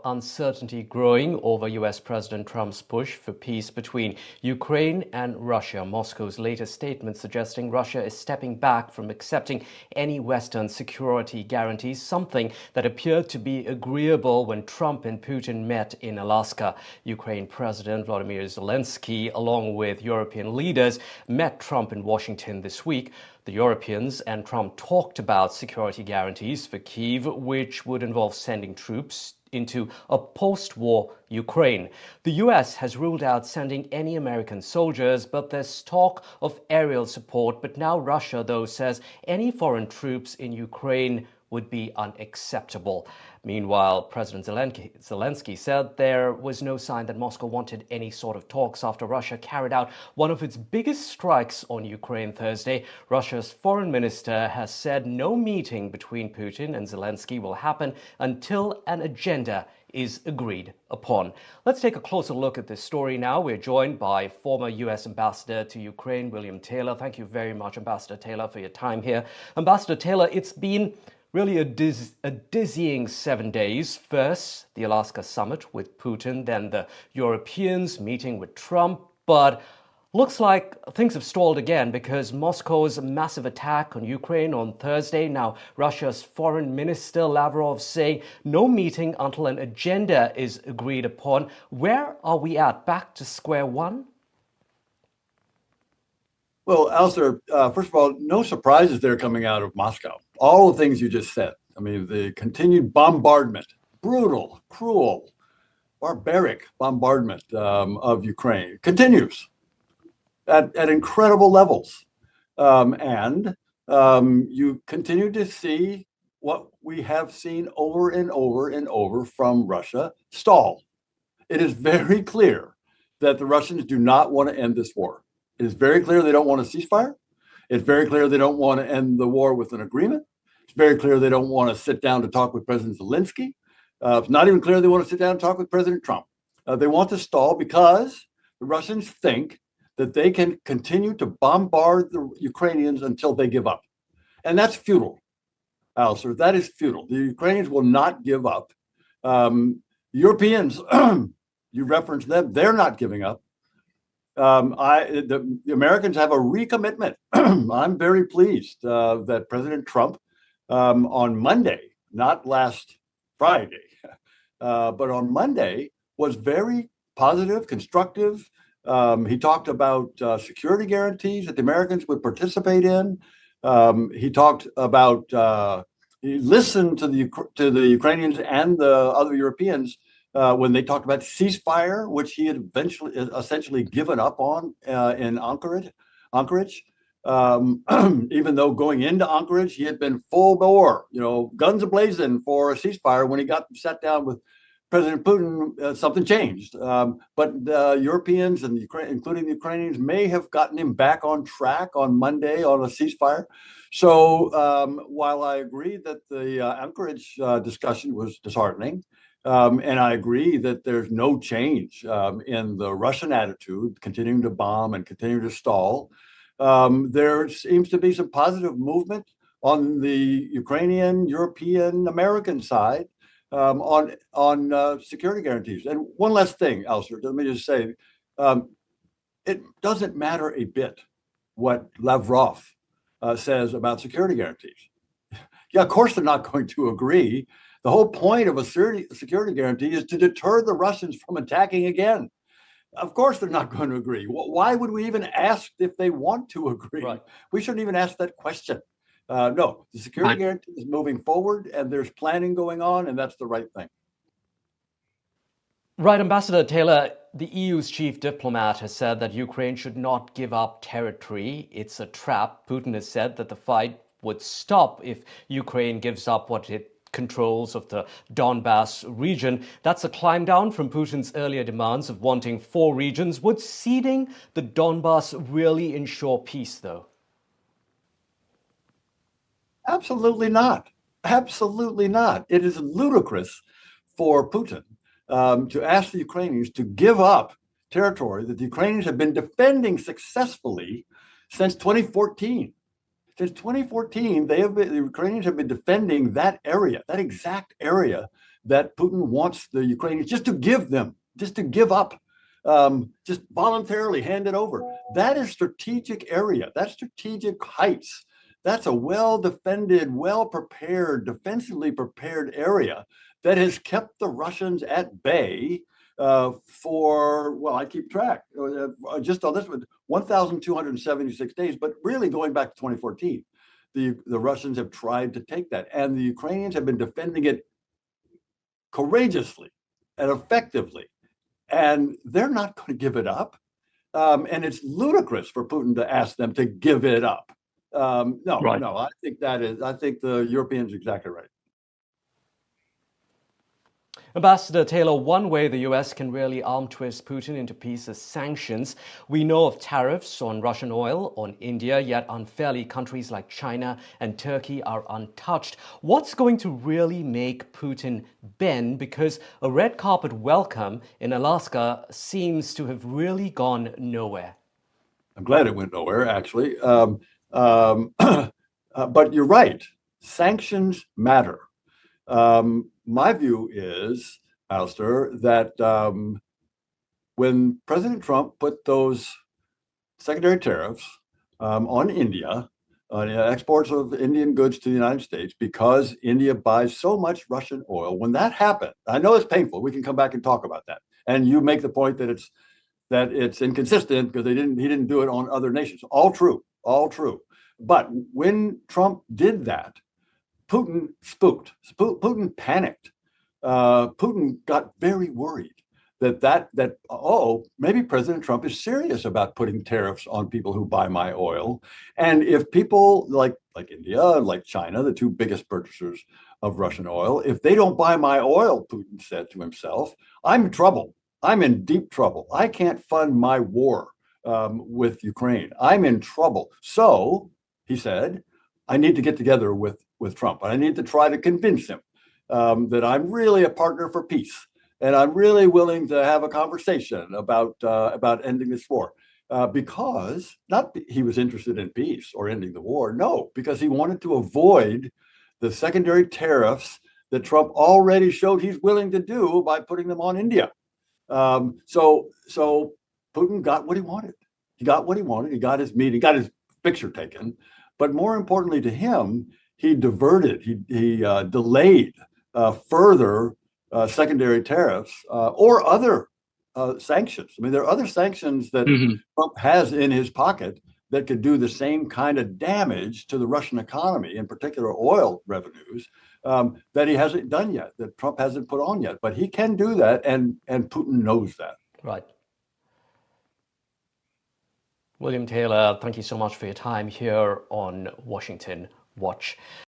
uncertainty growing over US President Trump's push for peace between Ukraine and Russia. Moscow's latest statement suggesting Russia is stepping back from accepting any Western security guarantees, something that appeared to be agreeable when Trump and Putin met in Alaska. Ukraine President Volodymyr Zelensky, along with European leaders, met Trump in Washington this week. The Europeans and Trump talked about security guarantees for Kyiv, which would involve sending troops into a post-war Ukraine. The US has ruled out sending any American soldiers, but there's talk of aerial support. But now Russia, though, says any foreign troops in Ukraine would be unacceptable. Meanwhile, President Zelensky said there was no sign that Moscow wanted any sort of talks after Russia carried out one of its biggest strikes on Ukraine Thursday. Russia's foreign minister has said no meeting between Putin and Zelensky will happen until an agenda is agreed upon. Let's take a closer look at this story now. We're joined by former US Ambassador to Ukraine, William Tylor. Thank you very much, Ambassador Tylor, for your time here. Ambassador Tylor, it's been really a dizzying 7 days. First, the Alaska summit with Putin, then the Europeans meeting with Trump. But looks like things have stalled again because Moscow's massive attack on Ukraine on Thursday. Now, Russia's Foreign Minister Lavrov saying no meeting until an agenda is agreed upon. Where are we at? Back to square one? Well, Allister, first of all, no surprises there coming out of Moscow. All the things you just said. I mean, the continued bombardment, brutal, cruel, barbaric bombardment of Ukraine continues at incredible levels. And you continue to see what we have seen over and over and over from Russia stall. It is very clear that the Russians do not want to end this war. It is very clear they don't want a ceasefire. It's very clear they don't want to end the war with an agreement. It's very clear they don't want to sit down to talk with President Zelensky. It's not even clear they want to sit down and talk with President Trump. They want to stall because the Russians think that they can continue to bombard the Ukrainians until they give up. And that's futile, Allister. That is futile. The Ukrainians will not give up. Europeans, you referenced them, they're not giving up. The Americans have a recommitment. I'm very pleased that President Trump on Monday, not last Friday, but on Monday was very positive, constructive. He talked about security guarantees that the Americans would participate in. He talked about, he listened to the Ukrainians and the other Europeans when they talked about ceasefire, which he had essentially given up on in Anchorage. Even though going into Anchorage, he had been full bore, guns ablazing for a ceasefire. When he sat down with President Putin, something changed. But Europeans and including the Ukrainians may have gotten him back on track on Monday on a ceasefire. So while I agree that the Anchorage discussion was disheartening, and I agree that there's no change in the Russian attitude, continuing to bomb and continuing to stall. There seems to be some positive movement on the Ukrainian, European, American side on security guarantees. And one last thing, Allister, let me just say, it doesn't matter a bit what Lavrov says about security guarantees. Yeah, of course they're not going to agree. The whole point of a security guarantee is to deter the Russians from attacking again. Of course, they're not going to agree. Why would we even ask if they want to agree? Right. We shouldn't even ask that question. No, the security guarantee is moving forward and there's planning going on, and that's the right thing. Right, Ambassador Tylor, the EU's chief diplomat has said that Ukraine should not give up territory. It's a trap. Putin has said that the fight would stop if Ukraine gives up what it controls of the Donbass region. That's a climb down from Putin's earlier demands of wanting 4 regions. Would ceding the Donbass really ensure peace, though? Absolutely not. Absolutely not. It is ludicrous for Putin to ask the Ukrainians to give up territory that the Ukrainians have been defending successfully since 2014. Since 2014, the Ukrainians have been defending that area, that exact area that Putin wants the Ukrainians just to give up, just voluntarily hand it over. That is strategic area. That's strategic heights. That's a well-defended, well-prepared, defensively prepared area that has kept the Russians at bay for, well, I keep track, just on this one, 1,276 days, but really going back to 2014. The Russians have tried to take that, and the Ukrainians have been defending it courageously and effectively, and they're not going to give it up. And it's ludicrous for Putin to ask them to give it up. No, I think the Europeans are exactly right. Ambassador Taylor, one way the U.S. can really arm twist Putin into peace is sanctions. We know of tariffs on Russian oil, on India, yet unfairly countries like China and Turkey are untouched. What's going to really make Putin bend? Because a red carpet welcome in Alaska seems to have really gone nowhere. I'm glad it went nowhere, actually. But you're right. Sanctions matter. My view is, Allister, that when President Trump put those secondary tariffs on India, on exports of Indian goods to the United States, because India buys so much Russian oil, when that happened, I know it's painful. We can come back and talk about that. And you make the point that it's inconsistent because he didn't do it on other nations. All true. But when Trump did that, Putin spooked. Putin panicked. Putin got very worried that maybe President Trump is serious about putting tariffs on people who buy my oil. And if people like India, like China, the two biggest purchasers of Russian oil, if they don't buy my oil, Putin said to himself, I'm in trouble. I'm in deep trouble. I can't fund my war with Ukraine. I'm in trouble. So, he said, I need to get together with Trump. I need to try to convince him that I'm really a partner for peace, and I'm really willing to have a conversation about ending this war. Because not he was interested in peace or ending the war, no, because he wanted to avoid the secondary tariffs that Trump already showed he's willing to do by putting them on India. So Putin got what he wanted. He got his meeting, got his picture taken. But more importantly to him, he diverted, he delayed further secondary tariffs or other sanctions. I mean, there are other sanctions that Trump has in his pocket that could do the same kind of damage to the Russian economy, in particular oil revenues, that he hasn't done yet, that Trump hasn't put on yet. But he can do that, and Putin knows that. Right. William Taylor, thank you so much for your time here on Washington Watch.